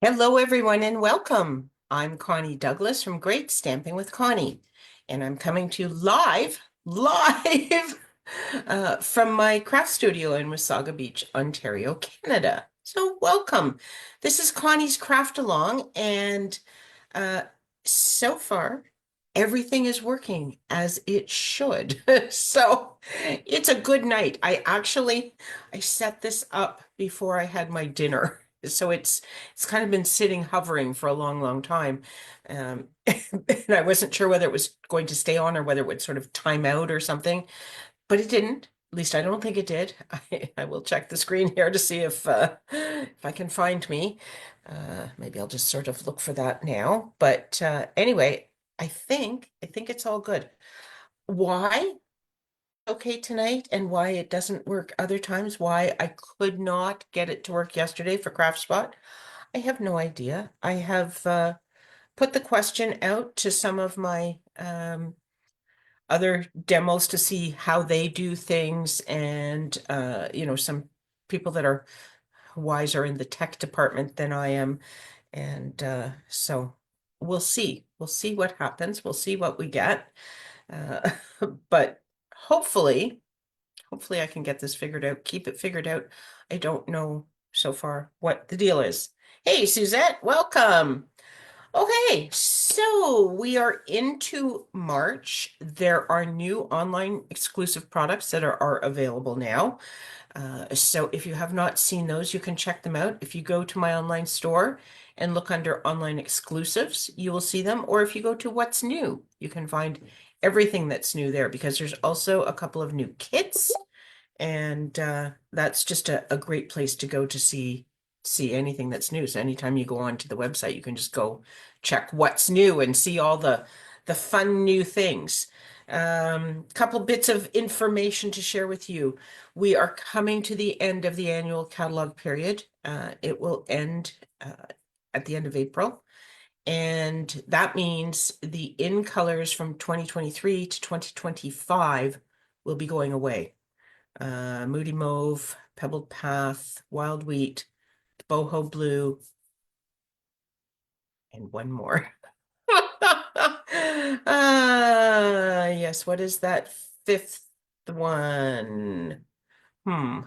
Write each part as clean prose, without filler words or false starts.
Hello, everyone, and welcome. I'm Connie Douglas from Great Stamping with Connie, and I'm coming to you live from my craft studio in Wasaga Beach, Ontario, Canada. So, welcome. This is Connie's Craft Along, and uh, so far, everything is working as it should. So, it's a good night. I set this up before I had my dinner. So it's kind of been sitting hovering for a long time. And I wasn't sure whether it was going to stay on or whether it would sort of time out or something, but it didn't. At least I don't think it did. I will check the screen here to see if I can find me. Maybe I'll just sort of look for that now. But anyway, I think it's all good. Why okay tonight and why it doesn't work other times, why I could not get it to work yesterday for Craft Spot, I have no idea. I have put the question out to some of my other demos to see how they do things and some people that are wiser in the tech department than I am. And so we'll see. We'll see what happens. We'll see what we get. Uh, but hopefully I can get this figured out, keep it figured out. I don't know so far what the deal is. Hey, Suzette, welcome. Okay, so we are into March. There are new online exclusive products that are available now. So if you have not seen those, you can check them out. If you go to my online store and look under online exclusives, you will see them. Or if you go to what's new, you can find everything that's new there because there's also a couple of new kits and that's just a great place to go to see anything that's new. So anytime you go onto the website, you can just go check what's new and see all the fun new things. Couple bits of information to share with you. We are coming to the end of the annual catalog period. It will end at the end of April. And that means the in colors from 2023 to 2025 will be going away. Moody Mauve, Pebbled Path, Wild Wheat, Boho Blue, and one more. Yes, what is that fifth one?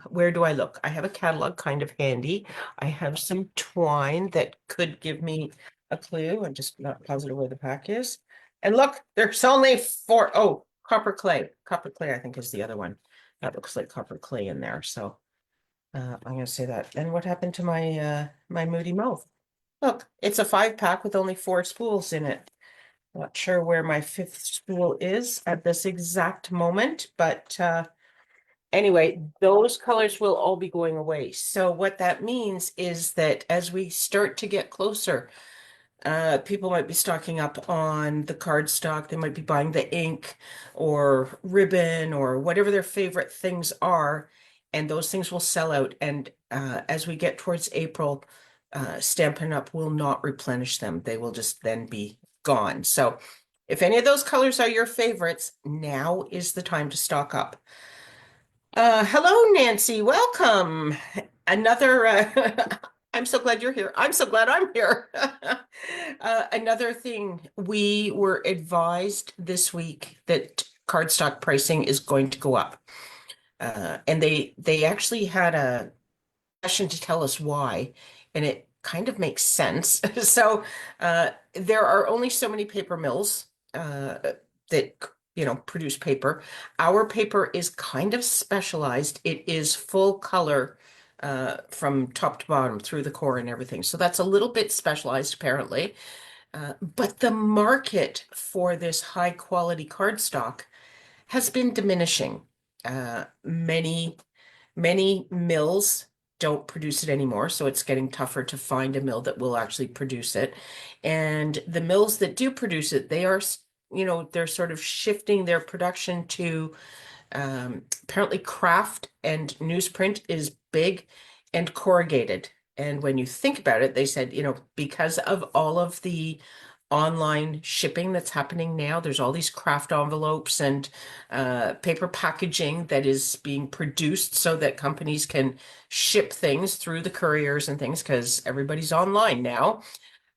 Where do I look? I have a catalog kind of handy. I have some twine that could give me a clue. I'm just not positive where the pack is. And look, there's only four. Oh, copper clay. Copper clay, I think, is the other one. That looks like copper clay in there. So I'm gonna say that. And what happened to my Moody Mauve? Look, it's a 5 pack with only 4 spools in it. Not sure where my fifth spool is at this exact moment, but anyway, those colors will all be going away. So what that means is that as we start to get closer, people might be stocking up on the card stock. They might be buying the ink or ribbon or whatever their favorite things are, and those things will sell out. And as we get towards April, Stampin' Up! Will not replenish them. They will just then be gone. So if any of those colors are your favorites, now is the time to stock up. Hello, Nancy. Welcome. Another, I'm so glad you're here. I'm so glad I'm here. Another thing, we were advised this week that cardstock pricing is going to go up. And they actually had a session to tell us why, and it kind of makes sense. So there are only so many paper mills that produce paper. Our paper is kind of specialized. It is full color from top to bottom through the core and everything. So that's a little bit specialized apparently. But the market for this high quality cardstock has been diminishing. Many mills don't produce it anymore, so it's getting tougher to find a mill that will actually produce it. And the mills that do produce it, they're sort of shifting their production to apparently craft and newsprint is big and corrugated. And when you think about it, they said, because of all of the online shipping that's happening now. There's all these craft envelopes and paper packaging that is being produced so that companies can ship things through the couriers and things because everybody's online now.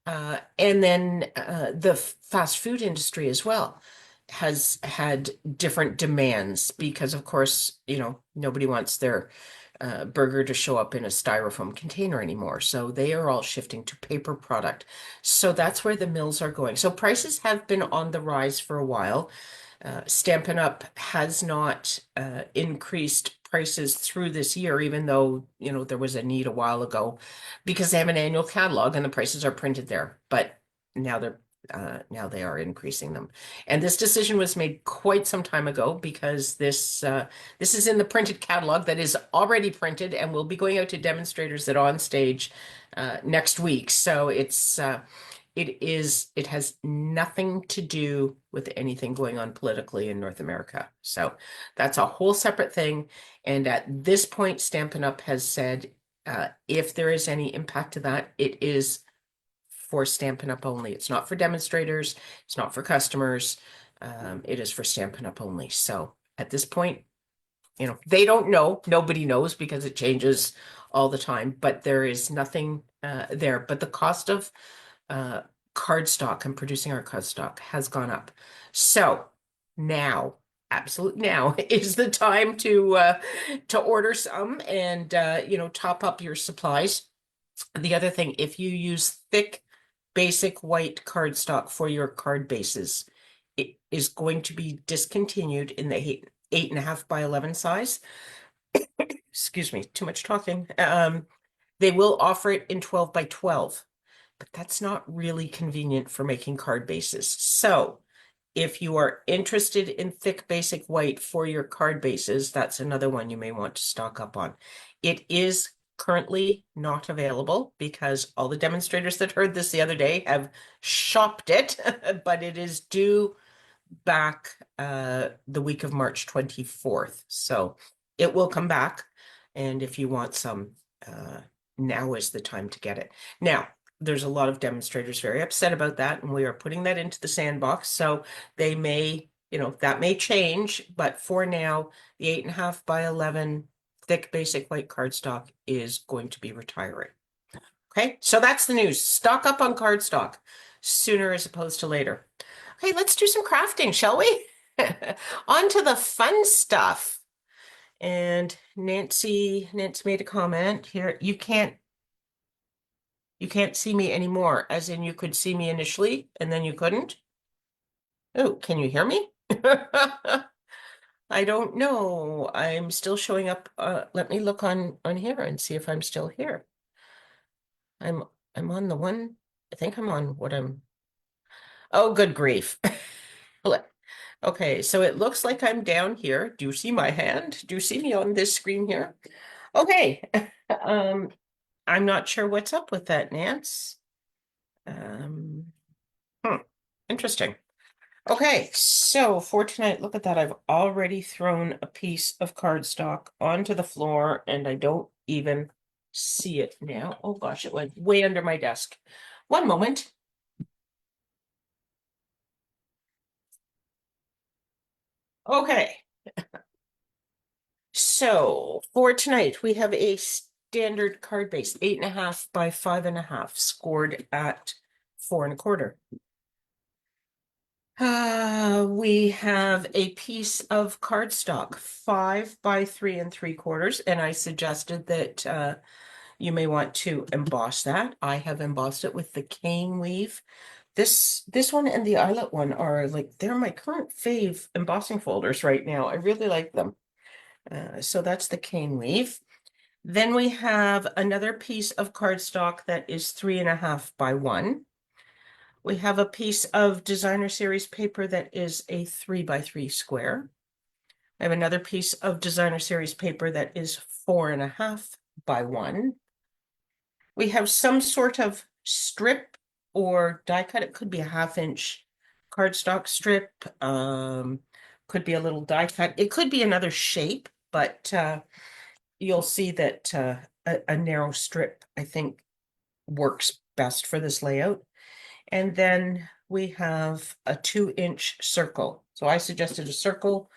And then the fast food industry as well has had different demands because, of course, nobody wants their burger to show up in a styrofoam container anymore. So they are all shifting to paper product. So that's where the mills are going. So prices have been on the rise for a while. Stampin' Up! Has not increased prices through this year, even though, there was a need a while ago because they have an annual catalog and the prices are printed there. But now now they are increasing them. And this decision was made quite some time ago because this is in the printed catalog that is already printed and will be going out to demonstrators at On Stage next week. So it has nothing to do with anything going on politically in North America. So that's a whole separate thing. And at this point, Stampin' Up! Has said if there is any impact to that, it is for Stampin' Up! Only. It's not for demonstrators. It's not for customers. It is for Stampin' Up! Only. So at this point, they don't know. Nobody knows because it changes all the time. But there is nothing there. But the cost of uh, cardstock and producing our cardstock has gone up. So now, absolute now is the time to order some and top up your supplies. The other thing, if you use thick, basic white cardstock for your card bases, it is going to be discontinued in the 8.5 by 11 size. Excuse me, too much talking. They will offer it in 12 by 12, but that's not really convenient for making card bases. So if you are interested in thick basic white for your card bases, that's another one you may want to stock up on. It is currently not available because all the demonstrators that heard this the other day have shopped it, but it is due back the week of March 24th. So it will come back. And if you want some, now is the time to get it. Now, there's a lot of demonstrators very upset about that, and we are putting that into the sandbox. So they may, that may change, but for now, the 8.5 by 11 thick basic white cardstock is going to be retiring. Okay, so that's the news. Stock up on cardstock sooner as opposed to later. Okay, let's do some crafting, shall we? On to the fun stuff. And Nancy made a comment here. You can't see me anymore, as in you could see me initially and then you couldn't. Oh, can you hear me? I don't know. I'm still showing up. Let me look on here and see if I'm still here. I'm on the one. I think I'm on what I'm. Oh, good grief. Okay, so it looks like I'm down here. Do you see my hand? Do you see me on this screen here? Okay. I'm not sure what's up with that, Nance. Hmm, interesting. Okay, so for tonight, look at that. I've already thrown a piece of cardstock onto the floor and I don't even see it now. Oh gosh, it went way under my desk. One moment. Okay, so for tonight, we have a standard card base, 8.5 by 5.5, scored at 4.25. We have a piece of cardstock, 5 by 3.75, and I suggested that you may want to emboss that. I have embossed it with the cane weave. This one and the eyelet one are they're my current fave embossing folders right now. I really like them. So that's the cane weave. Then we have another piece of cardstock that is 3.5 by 1. We have a piece of designer series paper that is a 3 by 3 square. I have another piece of designer series paper that is 4.5 by 1. We have some sort of strip or die cut. It could be a 1/2 inch cardstock strip. Could be a little die cut. It could be another shape, but you'll see that a narrow strip, I think, works best for this layout. And then we have a 2-inch circle. So I suggested a circle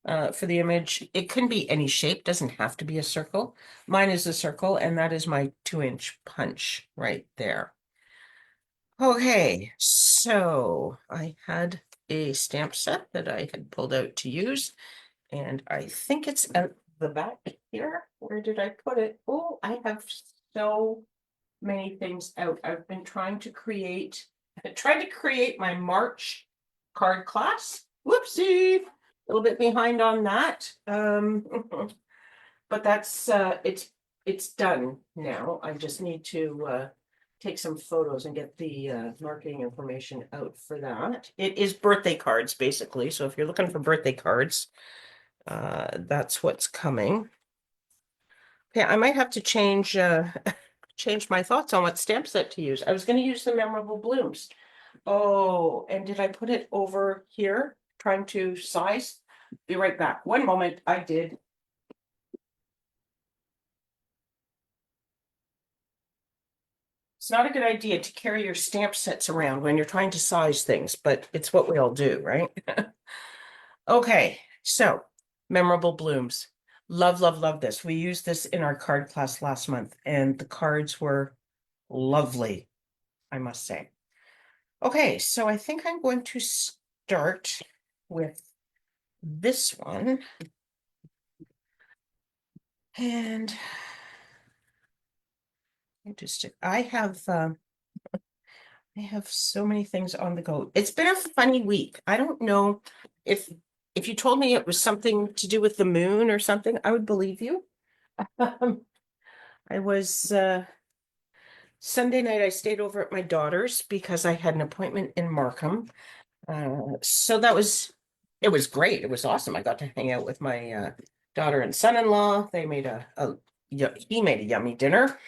for the image. It can be any shape, doesn't have to be a circle. Mine is a circle, and that is my 2-inch punch right there. Okay, so I had a stamp set that I had pulled out to use, and I think it's at the back here. Where did I put it? Oh, I have so many things out. I've been trying to create my March card class. Whoopsie, a little bit behind on that. But that's it's done now. I just need to take some photos and get the marketing information out for that. It is birthday cards basically. So if you're looking for birthday cards, that's what's coming. Yeah, I might have to change change my thoughts on what stamp set to use. I was going to use the memorable blooms. Oh, and did I put it over here trying to size? Be right back. One moment, I did. It's not a good idea to carry your stamp sets around when you're trying to size things, but it's what we all do, right? Okay, so memorable blooms. Love, love, love this. We used this in our card class last month, and the cards were lovely, I must say. Okay, so I think I'm going to start with this one. And I have so many things on the go. It's been a funny week. I don't know if if you told me it was something to do with the moon or something, I would believe you. Um, I was Sunday night I stayed over at my daughter's because I had an appointment in Markham. So it was great. It was awesome. I got to hang out with my daughter and son-in-law. They made he made a yummy dinner,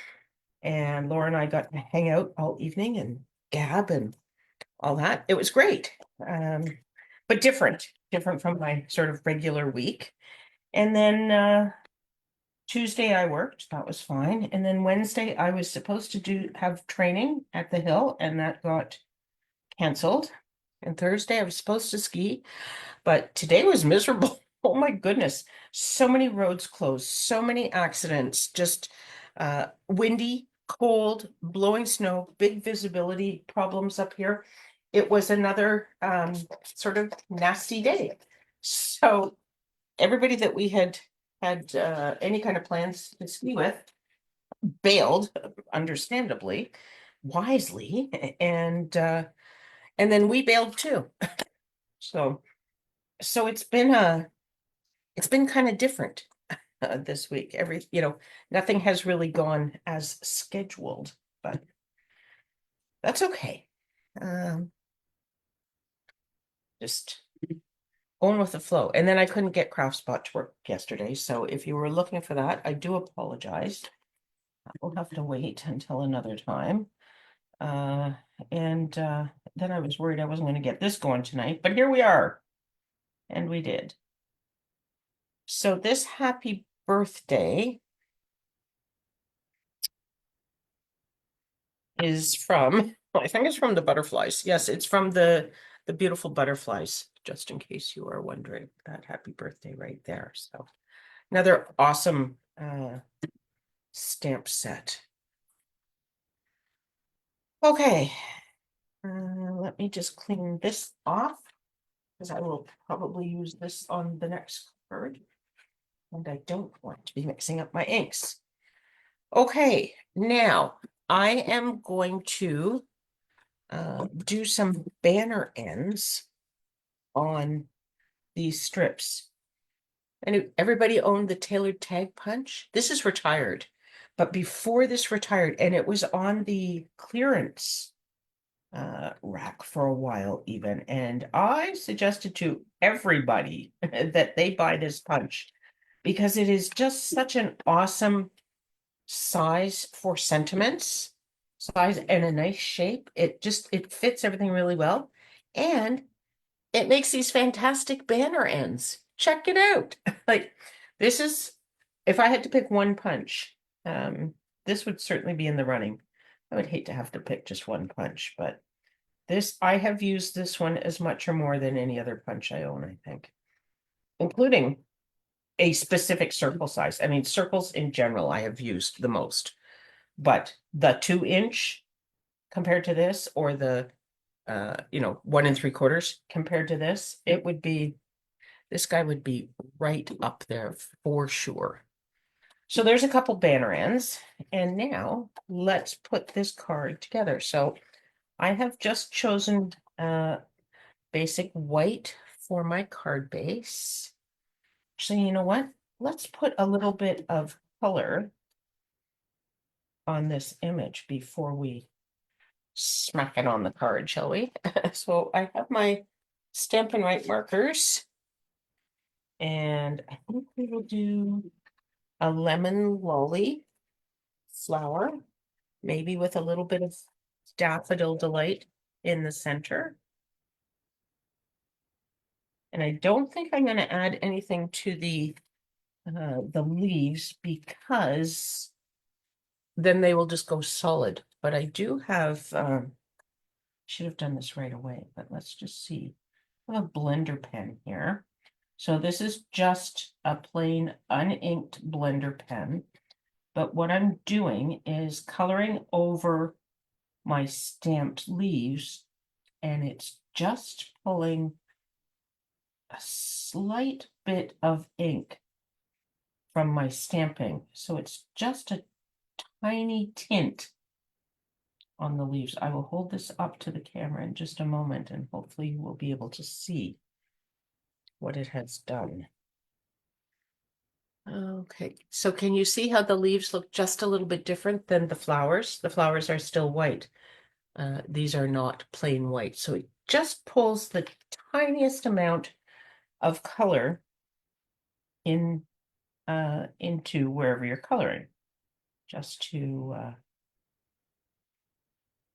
and Laura and I got to hang out all evening and gab and all that. It was great. Um, but different from my sort of regular week. And then Tuesday I worked, that was fine. And then Wednesday I was supposed to have training at the hill, and that got canceled. And Thursday I was supposed to ski, but today was miserable. Oh my goodness. So many roads closed, so many accidents, just windy, cold, blowing snow, big visibility problems up here. It was another sort of nasty day. So everybody that we had any kind of plans to ski with bailed, understandably, wisely, and then we bailed too. So so it's been kind of different this week. Nothing has really gone as scheduled, but that's okay. Um, just going with the flow. And then I couldn't get Craft Spot to work yesterday, so if you were looking for that, I do apologize. We'll have to wait until another time. Uh, and then I was worried I wasn't going to get this going tonight, but here we are, and we did. So this happy birthday is from, I think it's from the butterflies. Yes, it's from the beautiful butterflies, just in case you are wondering, that happy birthday right there. So another awesome stamp set. Okay, let me just clean this off because I will probably use this on the next card, and I don't want to be mixing up my inks. Okay, now I am going to do some banner ends on these strips. And everybody owned the tailored tag punch. This is retired, but before this retired, and it was on the clearance rack for a while even. And I suggested to everybody that they buy this punch because it is just such an awesome size for sentiments, size and a nice shape. It fits everything really well. And it makes these fantastic banner ends. Check it out. Like this is, if I had to pick one punch, this would certainly be in the running. I would hate to have to pick just one punch, but This, I have used this one as much or more than any other punch I own, I think, including a specific circle size. I mean, circles in general, I have used the most, but the 2 inch compared to this, or the 1 3/4 compared to this, it would be, this guy would be right up there for sure. So there's a couple banner ends, and now let's put this card together. So I have just chosen basic white for my card base. So you know what? Let's put a little bit of color on this image before we smack it on the card, shall we? So I have my Stampin' Write markers, and I think we will do a lemon lolly flower, maybe with a little bit of Daffodil Delight in the center. And I don't think I'm going to add anything to the leaves, because then they will just go solid. But I do have, should have done this right away, but let's just see. I have a blender pen here. So this is just a plain uninked blender pen. But what I'm doing is coloring over my stamped leaves, and it's just pulling a slight bit of ink from my stamping. So it's just a tiny tint on the leaves. I will hold this up to the camera in just a moment, and hopefully you will be able to see what it has done. Okay, so can you see how the leaves look just a little bit different than the flowers? The flowers are still white. These are not plain white. So it just pulls the tiniest amount of color in into wherever you're coloring, just to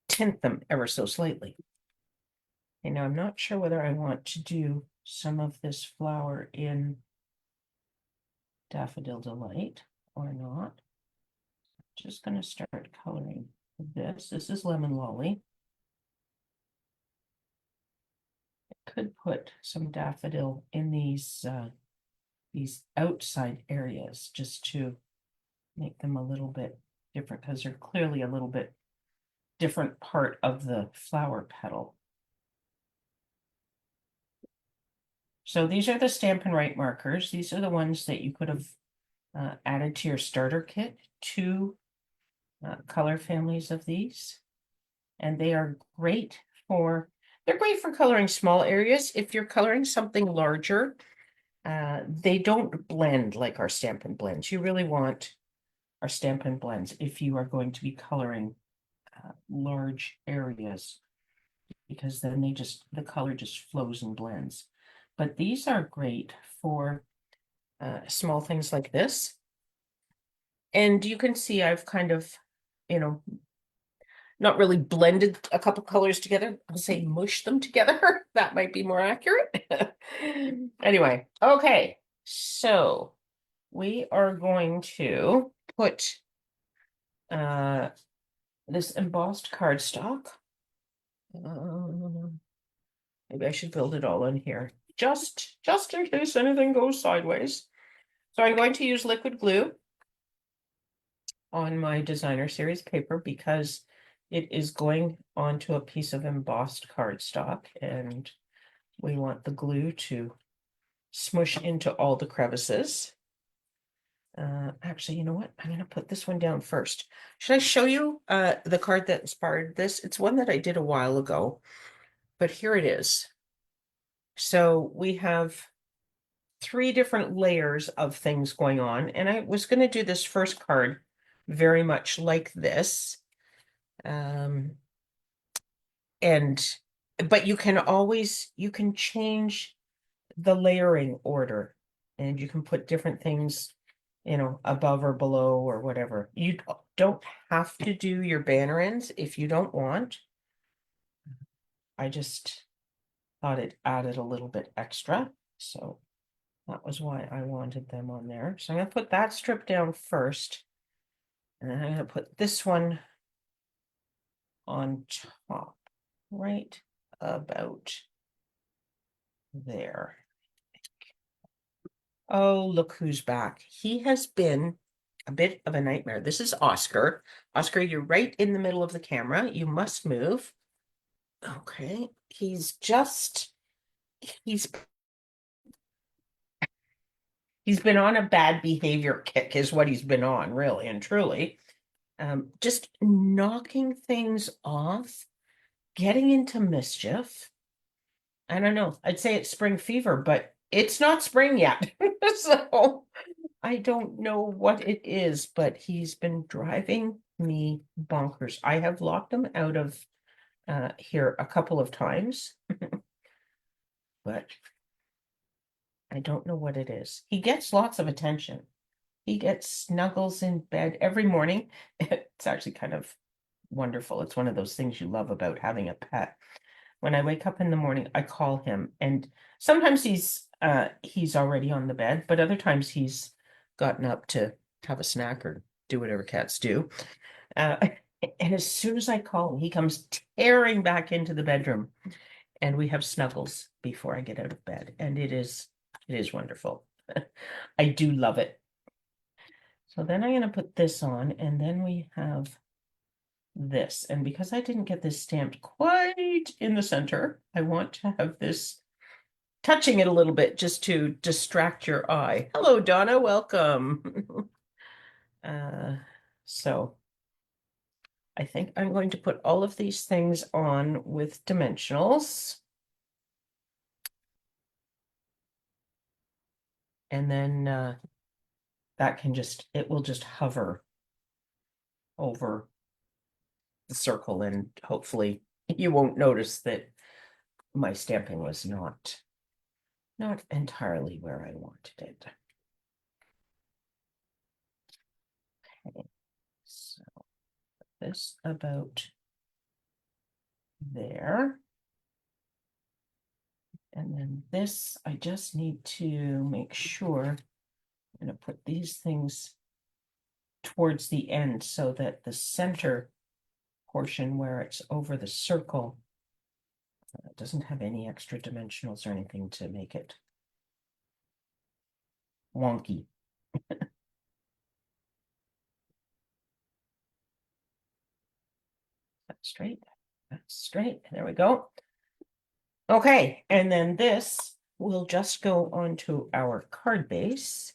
tint them ever so slightly. And now I'm not sure whether I want to do some of this flower in Daffodil Delight or not. Just going to start coloring this. This is Lemon Lolly. I could put some daffodil in these outside areas just to make them a little bit different, because they're clearly a little bit different part of the flower petal. So these are the Stampin' Write markers. These are the ones that you could have added to your starter kit, 2 color families of these. And they are great for, they're great for coloring small areas. If you're coloring something larger, they don't blend like our Stampin' Blends. You really want our Stampin' Blends if you are going to be coloring large areas, because then the color just flows and blends. But these are great for small things like this. And you can see I've kind of, not really blended a couple colors together. I'll say mush them together. That might be more accurate. Anyway, okay. So we are going to put this embossed cardstock. Maybe I should build it all in here, just in case anything goes sideways. So I'm going to use liquid glue on my designer series paper, because it is going onto a piece of embossed cardstock, and we want the glue to smush into all the crevices. Actually, you know what? I'm going to put this one down first. Should I show you the card that inspired this? It's one that I did a while ago, but here it is. So we have 3 different layers of things going on, and I was going to do this first card very much like this. But you can change the layering order, and you can put different things, above or below or whatever. You don't have to do your banner ends if you don't want. I just thought it added a little bit extra, so that was why I wanted them on there. So I'm going to put that strip down first, and then I'm going to put this one on top. right about there. Oh, look who's back. He has been a bit of a nightmare. This is Oscar. Oscar, you're right in the middle of the camera. You must move. Okay. He's he's been on a bad behavior kick is what he's been on, really and truly. Just knocking things off, getting into mischief. I don't know. I'd say it's spring fever, but it's not spring yet. So I don't know what it is, but he's been driving me bonkers. I have locked him out of here a couple of times, but I don't know what it is. He gets lots of attention. He gets snuggles in bed every morning. It's actually kind of wonderful. It's one of those things you love about having a pet. When I wake up in the morning, I call him, and sometimes he's already on the bed, but other times he's gotten up to have a snack or do whatever cats do. Uh, and as soon as I call him, he comes tearing back into the bedroom, and we have snuggles before I get out of bed, and it is wonderful. I do love it. So then I'm going to put this on, and then we have this. And because I didn't get this stamped quite in the center, I want to have this touching it a little bit just to distract your eye. Hello, Donna, welcome. uh, so I think I'm going to put all of these things on with dimensionals. And then it will just hover over the circle, and hopefully you won't notice that my stamping was not entirely where I wanted it. Okay, so this about there. And then this, I just need to make sure I'm going to put these things towards the end so that the center portion where it's over the circle doesn't have any extra dimensionals or anything to make it wonky. That's straight. That's straight. There we go. Okay, and then this will just go onto our card base.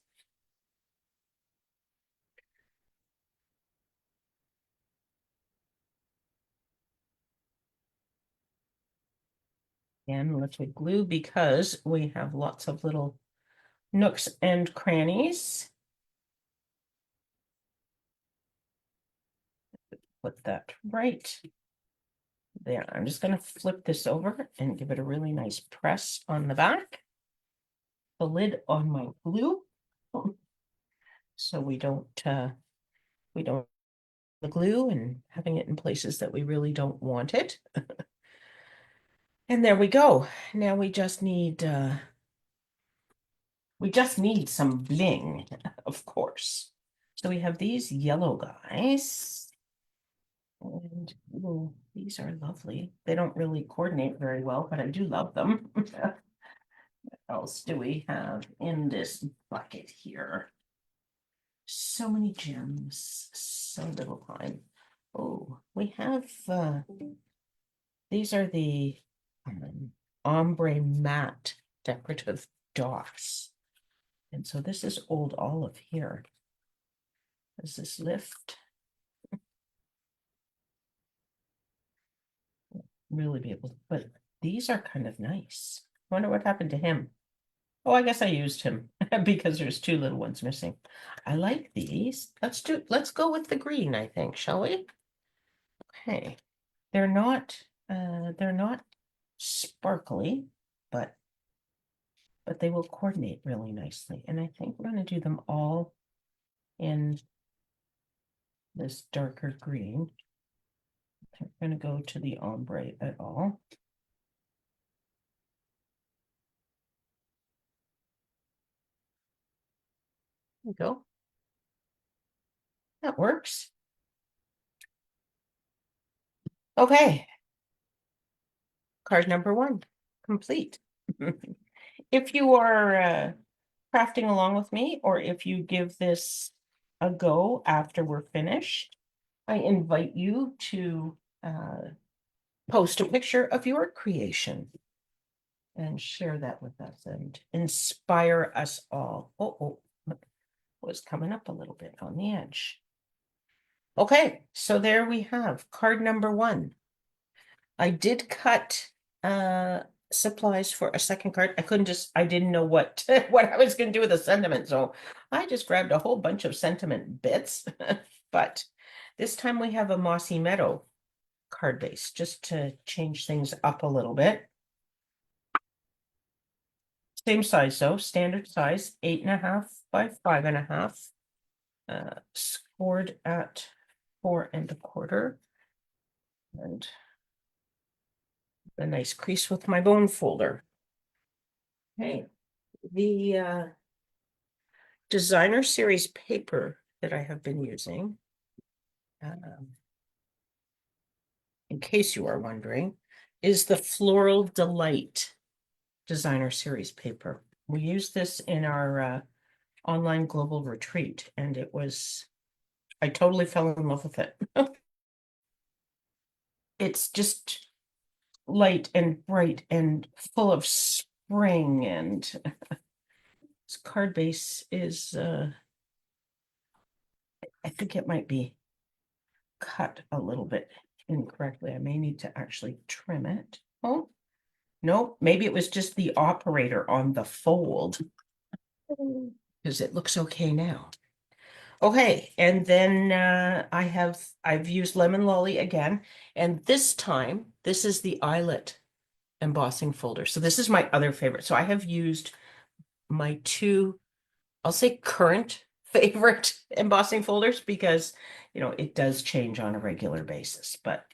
And liquid glue because we have lots of little nooks and crannies. Put that right there. I'm just going to flip this over and give it a really nice press on the back. The lid on my glue, so we don't the glue and having it in places that we really don't want it. And there we go. Now we just need some bling, of course. So we have these yellow guys. And ooh, these are lovely. They don't really coordinate very well, but I do love them. What else do we have in this bucket here? So many gems, so little time. Oh, we have these are the ombre matte decorative dots. And so this is old olive here. Does this lift? Really be able to, but these are kind of nice. I wonder what happened to him. Oh, I guess I used him because there's two little ones missing. I like these. Let's go with the green, I think, shall we? Okay. They're not sparkly, but they will coordinate really nicely. And I think we're going to do them all in this darker green. I'm going to go to the ombre at all. There we go. That works. Okay. Card number one, complete. If you are crafting along with me, or if you give this a go after we're finished, I invite you to post a picture of your creation and share that with us and inspire us all. Oh, was coming up a little bit on the edge. Okay, so there we have card number one. I did cut supplies for a second card. I didn't know what what I was going to do with the sentiment, so I just grabbed a whole bunch of sentiment bits. But this time we have a Mossy Meadow card base, just to change things up a little bit. Same size though, standard size, 8.5 by 5.5. Scored at 4.25. And a nice crease with my bone folder. Okay, the designer series paper that I have been using, in case you are wondering, is the Floral Delight designer series paper. We used this in our online global retreat, and I totally fell in love with it. It's just light and bright and full of spring, and this card base is I think it might be cut a little bit incorrectly. I may need to actually trim it. Oh, no, maybe it was just the operator on the fold, because it looks okay now. Okay, and then I've used Lemon Lolly again, and this time this is the eyelet embossing folder. So this is my other favorite. So I have used my two, I'll say current favorite embossing folders, because it does change on a regular basis. But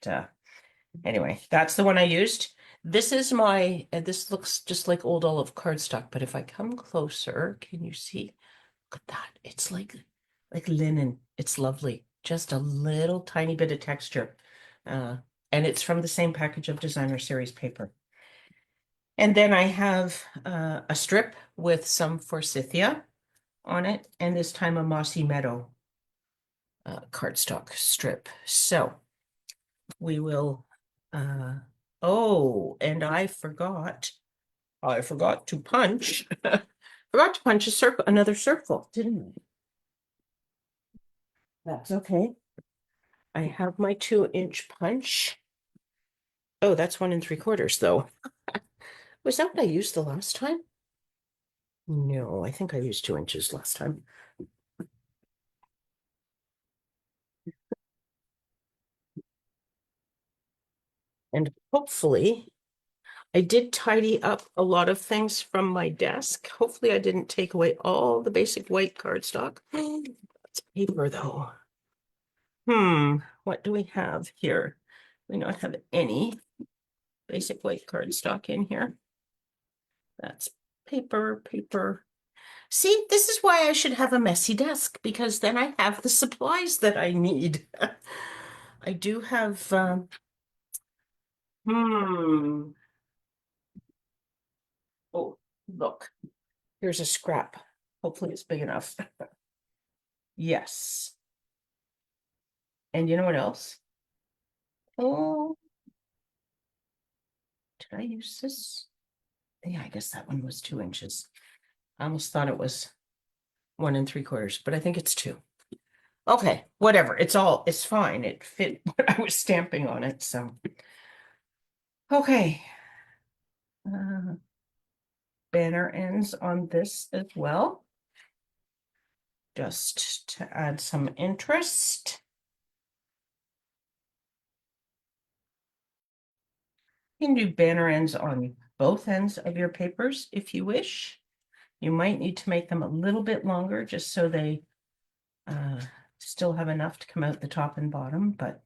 anyway, that's the one I used. This is and this looks just like old olive cardstock, but if I come closer, can you see? Look at that. It's like linen. It's lovely. Just a little tiny bit of texture. And it's from the same package of designer series paper. And then I have a strip with some forsythia on it, and this time a Mossy Meadow cardstock strip. So we will, oh, and I forgot to punch, forgot to punch another circle, didn't I? That's okay. I have my 2-inch punch. Oh, that's 1 3/4 though. Was that what I used the last time? No, I think I used 2 inches last time. And hopefully I did tidy up a lot of things from my desk. Hopefully I didn't take away all the basic white cardstock. That's paper though. What do we have here? We don't have any basic white cardstock in here. That's paper. See, this is why I should have a messy desk, because then I have the supplies that I need. I do have, oh, look, here's a scrap. Hopefully it's big enough. Yes. And you know what else? Oh, did I use this? Yeah, I guess that one was 2 inches. I almost thought it was 1 3/4, but I think it's 2. Okay, whatever. It's fine. It fit what I was stamping on it, so. Okay. Banner ends on this as well, just to add some interest. You can do banner ends on both ends of your papers if you wish. You might need to make them a little bit longer just so they still have enough to come out the top and bottom, but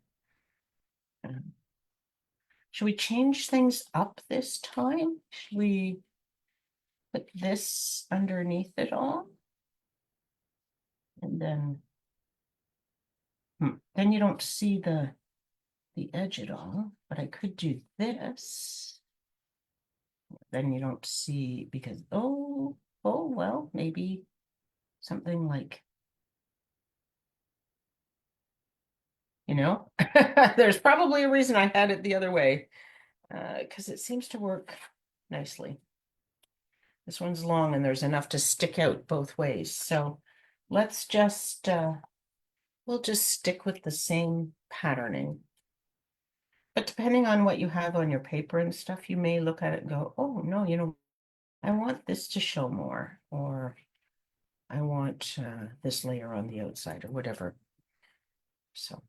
should we change things up this time? Should we put this underneath it all? And then you don't see the edge at all, but I could do this. Then you don't see because, oh, well, maybe something like, there's probably a reason I had it the other way, because it seems to work nicely. This one's long and there's enough to stick out both ways. So let's just, we'll just stick with the same patterning. But depending on what you have on your paper and stuff, you may look at it and go, oh, no, I want this to show more, or I want this layer on the outside or whatever. So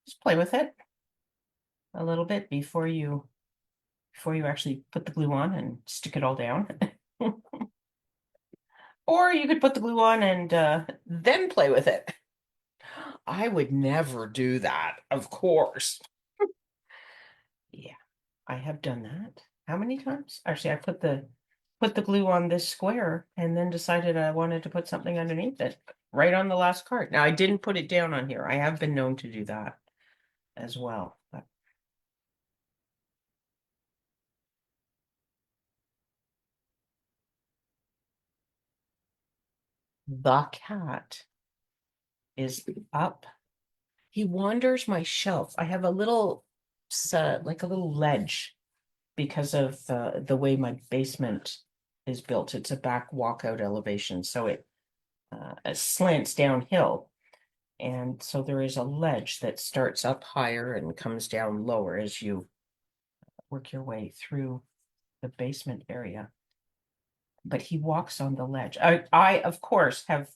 just play with it a little bit before you actually put the glue on and stick it all down. Or you could put the glue on and then play with it. I would never do that, of course. Yeah, I have done that. How many times? Actually, I put the glue on this square and then decided I wanted to put something underneath it, right on the last card. Now, I didn't put it down on here. I have been known to do that as well. But the cat is up. He wanders my shelf. I have a little, like a little ledge because of the way my basement is built. It's a back walkout elevation, so it slants downhill. And so there is a ledge that starts up higher and comes down lower as you work your way through the basement area. But he walks on the ledge. I of course, have,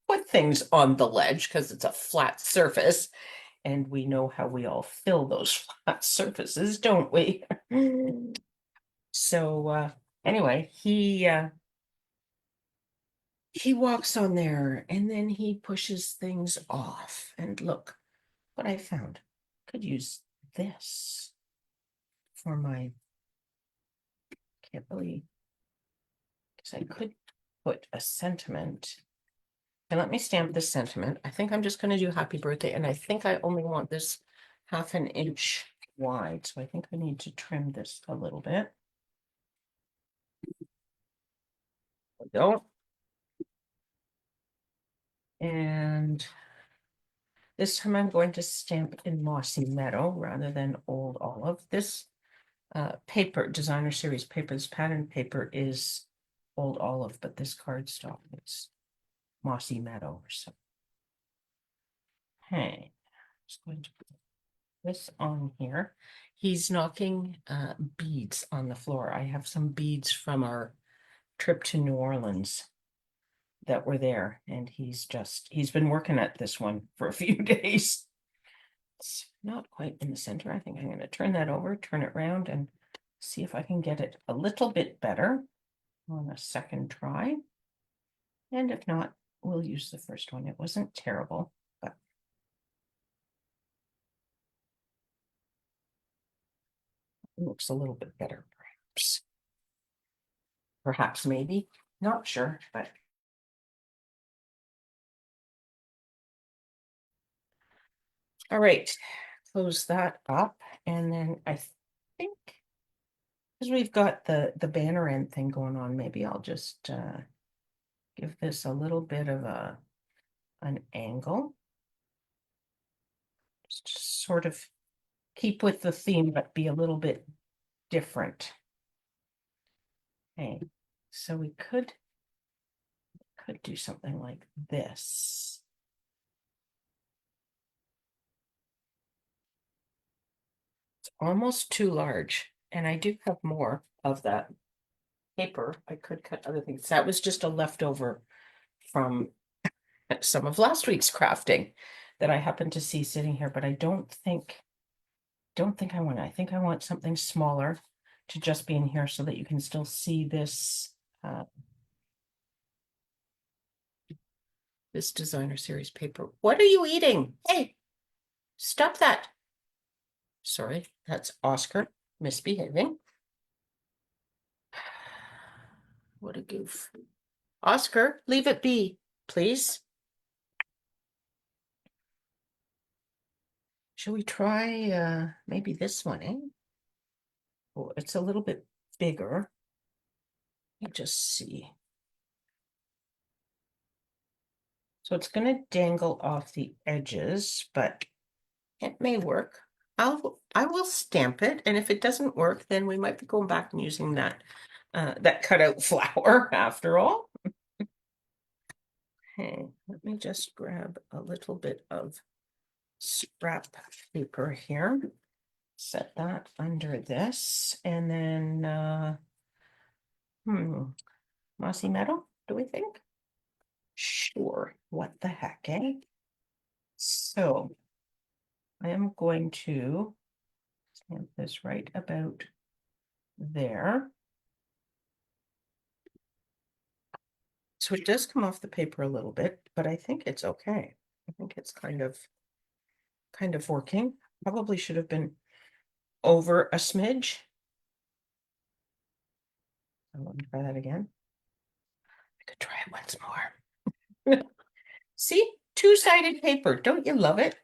put things on the ledge because it's a flat surface. And we know how we all fill those flat surfaces, don't we? So anyway, he walks on there and then he pushes things off. And look what I found. Could use this for my, can't believe, because I could put a sentiment. And let me stamp this sentiment. I think I'm just going to do happy birthday. And I think I only want this half an inch wide. So I think I need to trim this a little bit. There we go. And this time I'm going to stamp in Mossy Meadow rather than Old Olive. This paper, designer series paper, this pattern paper is Old Olive, but this cardstock is Mossy Meadow. So, hey, just going to put this on here. He's knocking beads on the floor. I have some beads from our trip to New Orleans that were there, and he's been working at this one for a few days. It's not quite in the center. I think I'm going to turn that over, turn it around, and see if I can get it a little bit better on a second try. And if not, we'll use the first one. It wasn't terrible, but it looks a little bit better, perhaps. Perhaps, maybe. Not sure, but all right. Close that up. And then I think, because we've got the banner end thing going on, maybe I'll just give this a little bit of an angle. Just sort of keep with the theme, but be a little bit different. Okay, so we could do something like this. It's almost too large, and I do have more of that paper. I could cut other things. That was just a leftover from some of last week's crafting that I happened to see sitting here, but I don't think I want it. I think I want something smaller to just be in here so that you can still see this this designer series paper. What are you eating? Hey, stop that. Sorry, that's Oscar misbehaving. What a goof. Oscar, leave it be, please. Shall we try maybe this one, eh? Oh, it's a little bit bigger. Let me just see. So it's going to dangle off the edges, but it may work. I will stamp it, and if it doesn't work, then we might be going back and using that cutout flower after all. Okay, let me just grab a little bit of scrap paper here. Set that under this, and then mossy meadow, do we think? Sure, what the heck, eh? So I am going to stamp this right about there. So it does come off the paper a little bit, but I think it's okay. I think it's kind of working. Probably should have been over a smidge. I'm going to try that again. I could try it once more. See, two-sided paper. Don't you love it?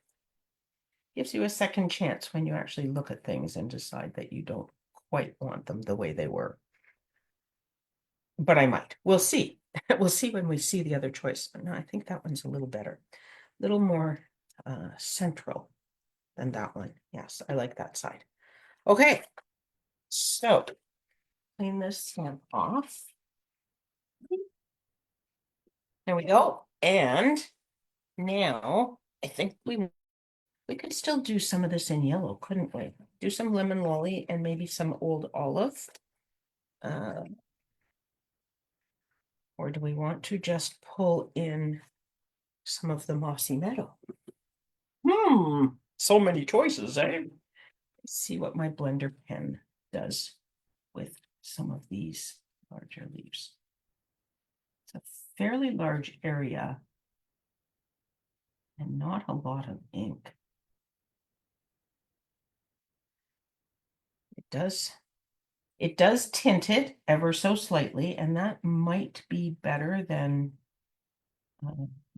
Gives you a second chance when you actually look at things and decide that you don't quite want them the way they were. But I might. We'll see. We'll see when we see the other choice. No, I think that one's a little better. A little more central than that one. Yes, I like that side. Okay, so clean this stamp off. There we go. And now I think we could still do some of this in yellow, couldn't we? Do some lemon lolly and maybe some old olive. Or do we want to just pull in some of the mossy meadow? So many choices, eh? Let's see what my blender pen does with some of these larger leaves. It's a fairly large area and not a lot of ink. It does tint it ever so slightly, and that might be better than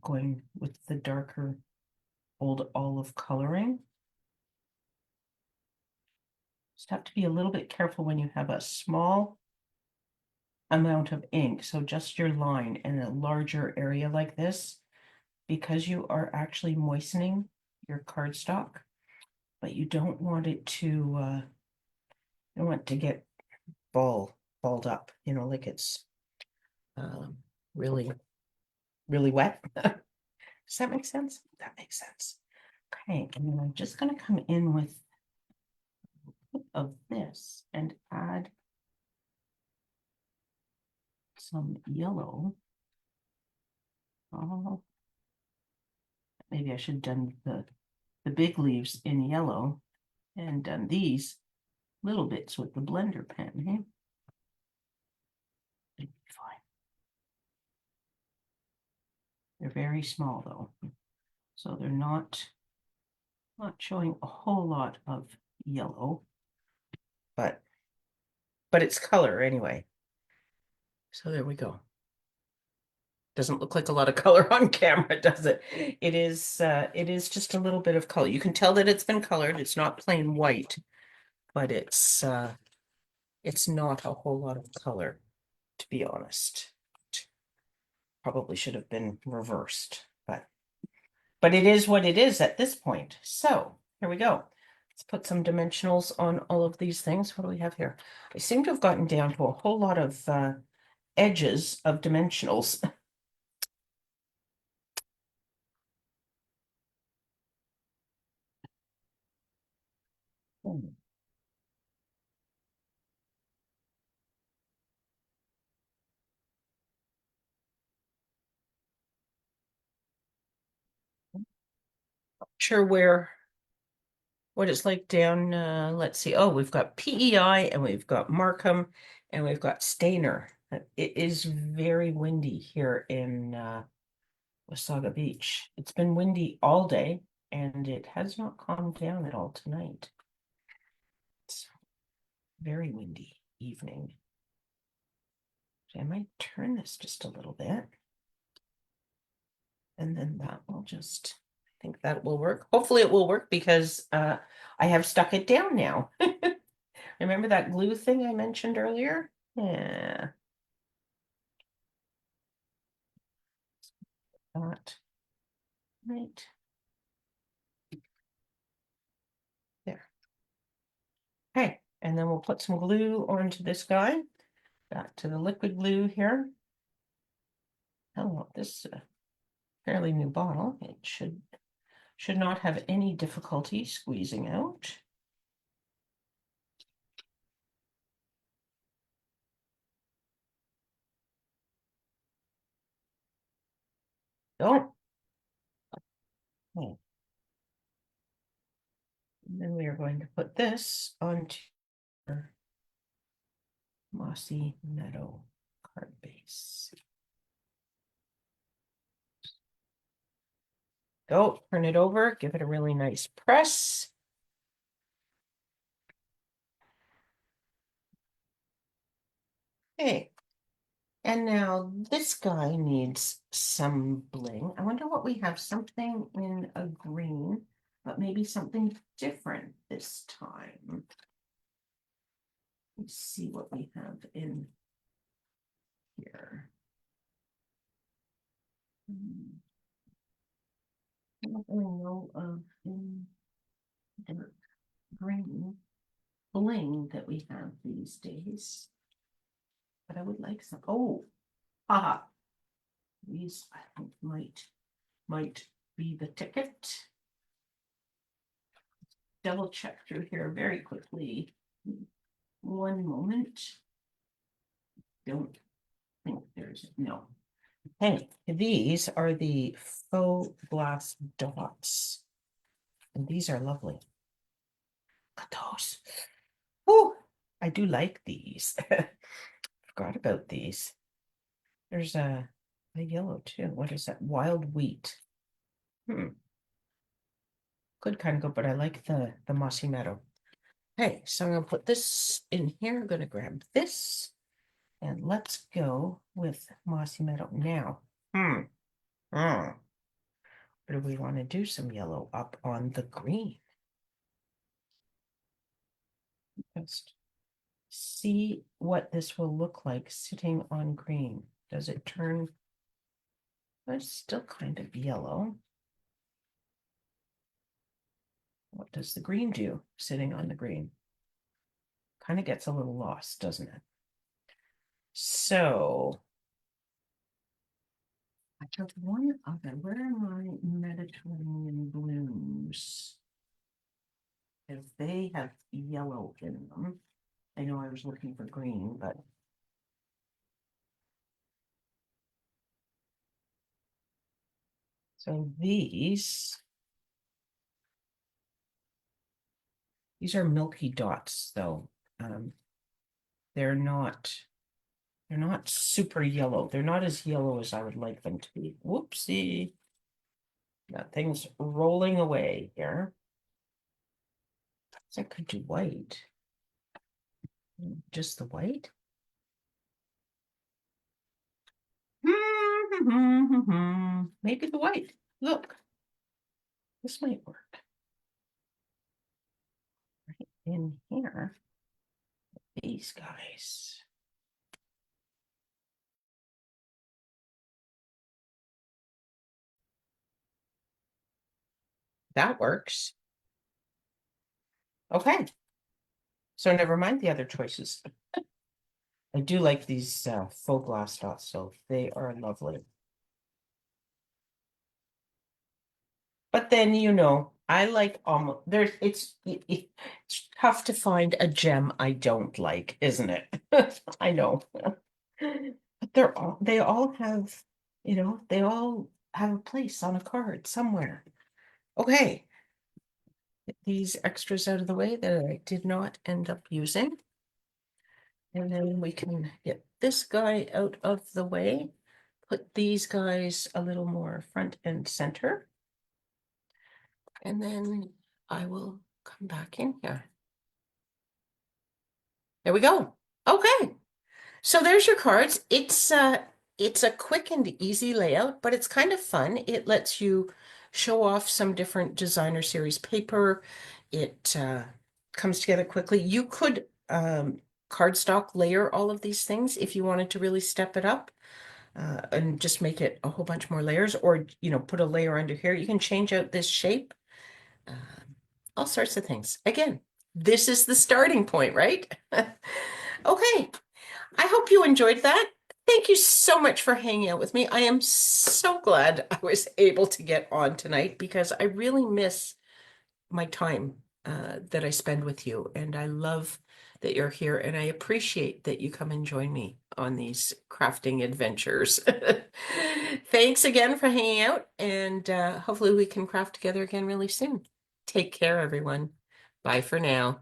going with the darker old olive coloring. Just have to be a little bit careful when you have a small amount of ink, so just your line in a larger area like this, because you are actually moistening your cardstock, but you don't want it to you don't want it to get balled up, you know, like it's really wet. Does that make sense? That makes sense. Okay, and then I'm just going to come in with of this and add some yellow. Oh, maybe I should have done the big leaves in yellow and done these little bits with the blender pen. Hey? It'll be fine. They're very small though, so they're not showing a whole lot of yellow, but it's color anyway. So there we go. Doesn't look like a lot of color on camera, does it? It is just a little bit of color. You can tell that it's been colored. It's not plain white, but it's not a whole lot of color, to be honest. Probably should have been reversed, but it is what it is at this point. So here we go. Let's put some dimensionals on all of these things. What do we have here? I seem to have gotten down to a whole lot of edges of dimensionals. Sure what it's like down, let's see. Oh, we've got PEI and we've got Markham and we've got Stainer. It is very windy here in Wasaga Beach. It's been windy all day and it has not calmed down at all tonight. It's very windy evening. So I might turn this just a little bit. And then that will just, I think that will work. Hopefully it will work because I have stuck it down now. Remember that glue thing I mentioned earlier? Yeah, that right there. Okay, and then we'll put some glue onto this guy. Back to the liquid glue here. Oh, this fairly new bottle. It should not have any difficulty squeezing out. Don't. Oh. And then we are going to put this onto our mossy meadow card base. Go, turn it over, give it a really nice press. Okay, and now this guy needs some bling. I wonder what we have, something in a green, but maybe something different this time. Let's see what we have in here. I don't really know of any green bling that we have these days, but I would like some. Oh, haha. These I think might be the ticket. Double check through here very quickly. One moment. Don't think there's no. Hey, these are the faux glass dots. And these are lovely. Look at those. Oh, I do like these. Forgot about these. There's a yellow too. What is that? Wild wheat. Could kind of go, but I like the mossy meadow. Okay, so I'm gonna put this in here. I'm gonna grab this and let's go with mossy meadow now. Or do we want to do some yellow up on the green? Just see what this will look like sitting on green. Does it turn? It's still kind of yellow. What does the green do sitting on the green? Kind of gets a little lost, doesn't it? So I have one other. Where are my Mediterranean blooms? If they have yellow in them. I know I was looking for green, but so these are milky dots, though. They're not super yellow. They're not as yellow as I would like them to be. Whoopsie. That thing's rolling away here. So I could do white. Just the white? Maybe the white. Look, this might work. Right in here, these guys. That works. Okay. So never mind the other choices. I do like these faux glass dots, so they are lovely. But then, I like almost there's it's tough to find a gem I don't like, isn't it? I know. But they all have, they all have a place on a card somewhere. Okay. Get these extras out of the way that I did not end up using. And then we can get this guy out of the way. Put these guys a little more front and center. And then I will come back in here. There we go. Okay. So there's your cards. It's a quick and easy layout, but it's kind of fun. It lets you show off some different designer series paper. It comes together quickly. You could cardstock layer all of these things if you wanted to really step it up and just make it a whole bunch more layers, or put a layer under here. You can change out this shape, uh, all sorts of things. Again, this is the starting point, right? Okay, I hope you enjoyed that. Thank you so much for hanging out with me. I am so glad I was able to get on tonight because I really miss my time that I spend with you. And I love that you're here, and I appreciate that you come and join me on these crafting adventures. Thanks again for hanging out, and hopefully we can craft together again really soon. Take care, everyone. Bye for now.